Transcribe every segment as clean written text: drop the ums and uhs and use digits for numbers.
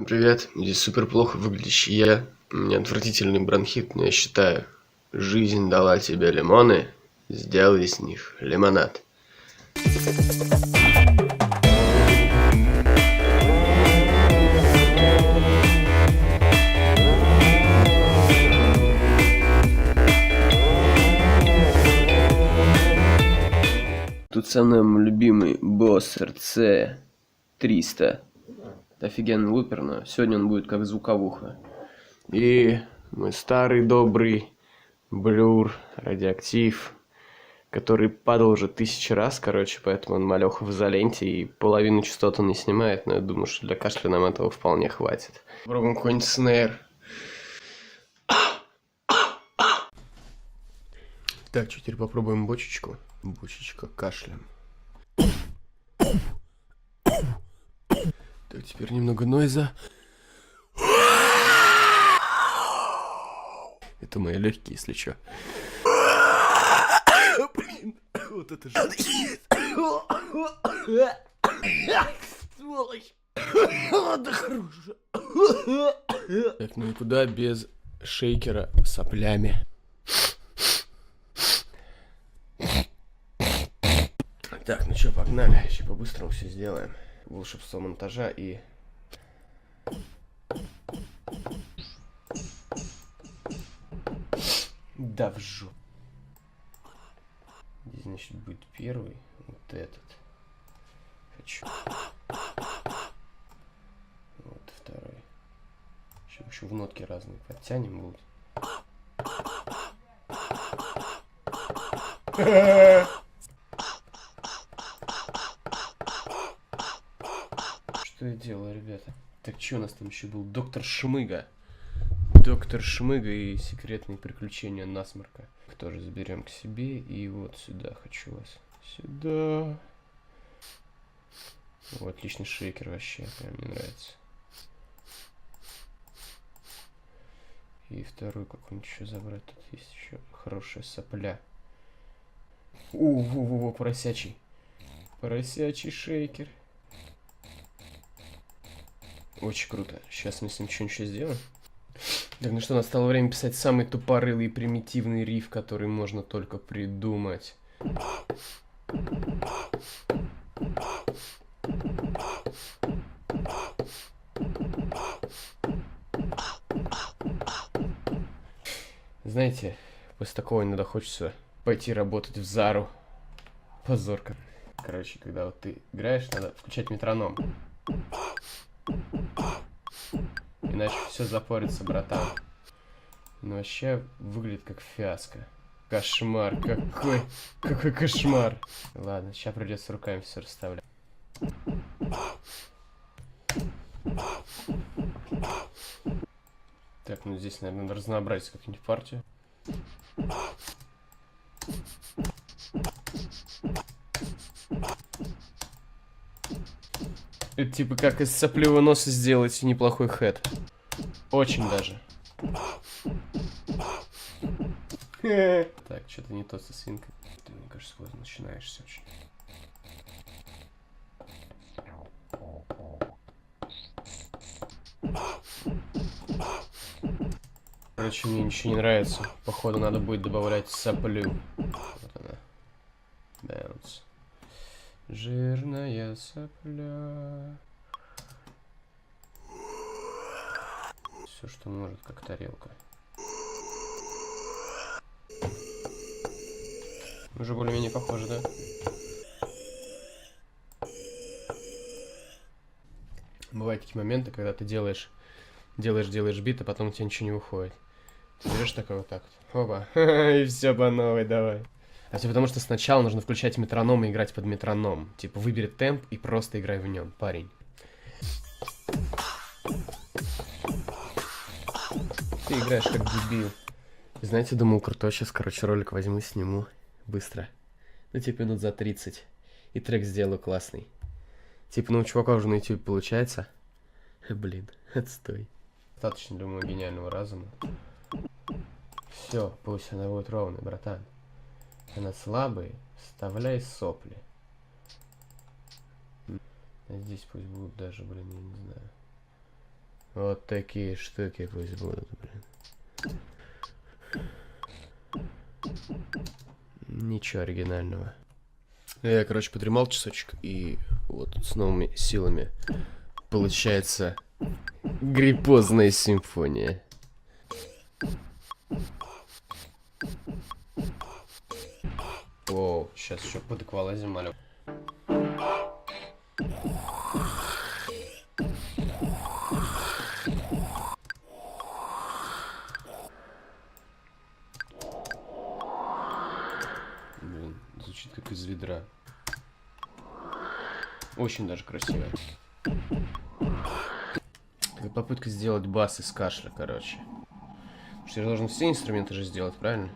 Привет, здесь супер плохо выглядящий я. У меня отвратительный бронхит, но я считаю, жизнь дала тебе лимоны, сделай из них лимонад. Тут со мной мой любимый босс РЦ 300. Это офигенный лупер, но сегодня он будет как звуковуха. И мой старый добрый блюр радиоактив, который падал уже 1000 раз, короче, поэтому он малёха в изоленте, и половину частот он не снимает, но я думаю, что для кашля нам этого вполне хватит. Попробуем какой-нибудь снейр. Так, теперь попробуем бочечку. Бочечка кашлем. Так, теперь немного нойза. Это мои легкие, если чё. Блин, вот это же... Сволочь! Да хорошо. Так, ну и куда без шейкера с соплями? Так, ну чё, погнали. Сейчас по-быстрому все сделаем. Волшебство монтажа и... Да в жопу. Здесь, значит, будет первый. Вот этот. Хочу. Вот второй. Сейчас еще в нотки разные подтянем будут. Что я делаю, ребята? Так, что у нас там еще был? Доктор Шмыга. Доктор Шмыга и секретные приключения насморка. Тоже заберем к себе. И вот сюда хочу вас. Сюда. Вот, отличный шейкер вообще. Прям мне нравится. И второй какой-нибудь еще забрать. Тут есть еще хорошая сопля. Во-во-во, поросячий. Поросячий шейкер. Очень круто. Сейчас мы с ним что-нибудь еще сделаем. Так, ну что, настало время писать самый тупорылый и примитивный риф, который можно только придумать. Знаете, после такого иногда хочется пойти работать в Зару. Позорка. Короче, когда вот ты играешь, надо включать метроном. Иначе все запорится, братан. Ну вообще выглядит как фиаско. Кошмар, какой кошмар. Ладно, сейчас придется руками все расставлять. Так, ну здесь, наверное, надо разнообразить какую-нибудь партию. Это типа как из сопливого носа сделать неплохой хэт. Очень даже. Так, что-то не то со свинкой. Ты, мне кажется, вот начинаешься очень. Короче, мне ничего не нравится. Походу, надо будет добавлять соплю. Вот она. Bounce. Жирная сопля. Все, что может, как тарелка. Уже более-менее похоже, да? Бывают такие моменты, когда ты делаешь бит, а потом у тебя ничего не выходит. Ты берешь такой вот так вот. Оба. И все по новой, давай. А все потому, что сначала нужно включать метроном и играть под метроном. Типа, выбери темп и просто играй в нем, парень. Ты играешь как дебил. Знаете, думал, крутой, сейчас, короче, ролик возьму, сниму. Быстро. Ну, типа, минут за 30. И трек сделаю классный. Типа, ну, у чувака уже на YouTube получается. Блин, отстой. Достаточно, думаю, гениального разума. Все, пусть она будет ровной, братан. Она слабая, вставляй сопли. А здесь пусть будут даже, блин, я не знаю. Вот такие штуки пусть будут, блин. Ничего оригинального. Я, короче, подремал часочек, и вот с новыми силами получается гриппозная симфония. О, сейчас еще под эквалайзером малю. Блин, звучит как из ведра. Очень даже красиво. Такая попытка сделать бас из кашля, короче. Потому что я должен все инструменты же сделать, правильно?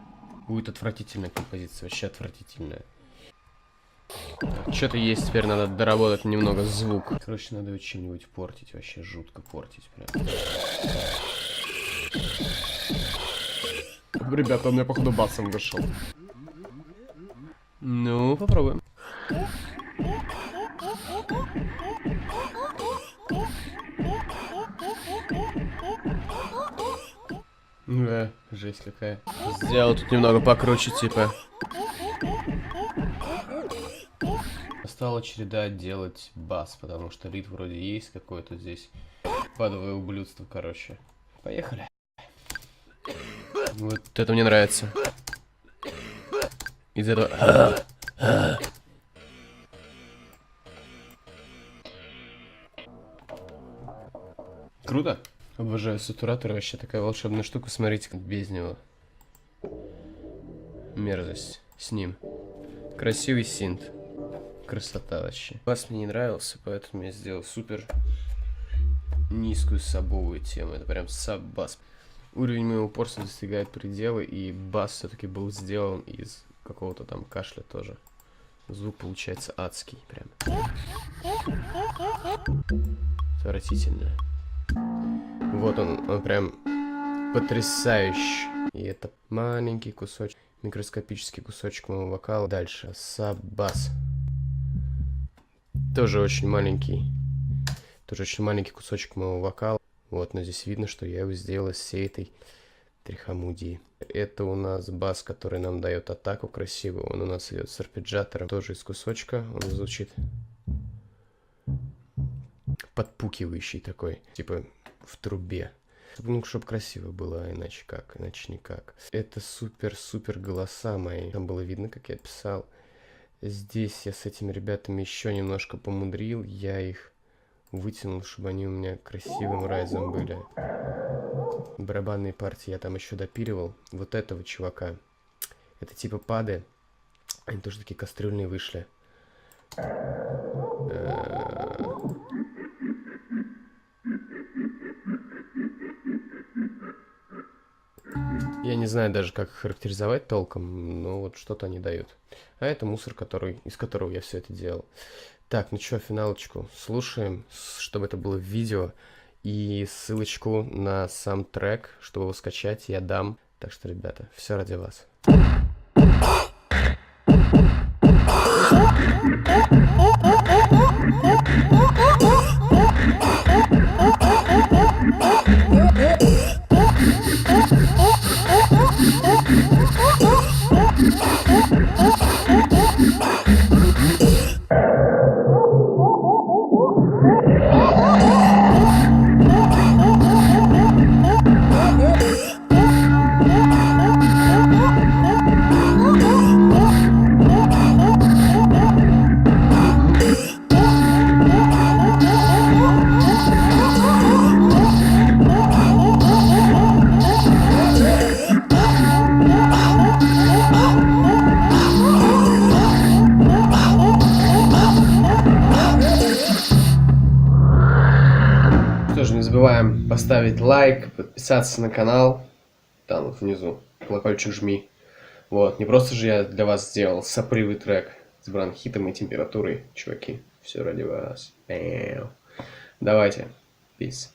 Будет отвратительная композиция, вообще отвратительная. Что-то есть, теперь надо доработать немного звук. Короче, надо его чем-нибудь портить, вообще жутко портить прям. Ребята, у меня походу басом вышел. Ну, попробуем. Да, жесть какая. Сделал тут немного покруче, типа. Настала череда делать бас, потому что ритм вроде есть какой-то здесь. Падовое ублюдство, короче. Поехали. Вот это мне нравится. Из этого... Круто. Обожаю сатуратор, вообще такая волшебная штука. Смотрите, как без него. Мерзость с ним. Красивый синт. Красота вообще. Бас мне не нравился, поэтому я сделал супер низкую сабовую тему. Это прям саб-бас. Уровень моего упорства достигает предела, и бас все-таки был сделан из какого-то там кашля тоже. Звук получается адский прям. Отвратительно. Вот он прям потрясающий. И это маленький кусочек, микроскопический кусочек моего вокала. Дальше саб-бас. Тоже очень маленький кусочек моего вокала. Вот, но здесь видно, что я его сделал из всей этой трихомудии. Это у нас бас, который нам дает атаку красивую. Он у нас идет с арпеджатором, тоже из кусочка. Он звучит подпукивающий такой, типа в трубе. Ну, чтобы красиво было, а иначе как, иначе никак. Это супер-супер голоса мои. Там было видно, как я писал. Здесь я с этими ребятами еще немножко помудрил. Я их вытянул, чтобы они у меня красивым райзом были. Барабанные партии я там еще допиливал. Вот этого чувака. Это типа пады. Они тоже такие кастрюльные вышли. Я не знаю даже, как их характеризовать толком, но вот что-то они дают. А это мусор, из которого я все это делал. Так, ну что, финалочку слушаем, чтобы это было в видео. И ссылочку на сам трек, чтобы его скачать, я дам. Так что, ребята, все ради вас. Тоже не забываем поставить лайк, подписаться на канал. Там вот внизу. Колокольчик жми. Вот, не просто же я для вас сделал сопливый трек с бронхитом и температурой, чуваки. Все ради вас. Давайте. Peace.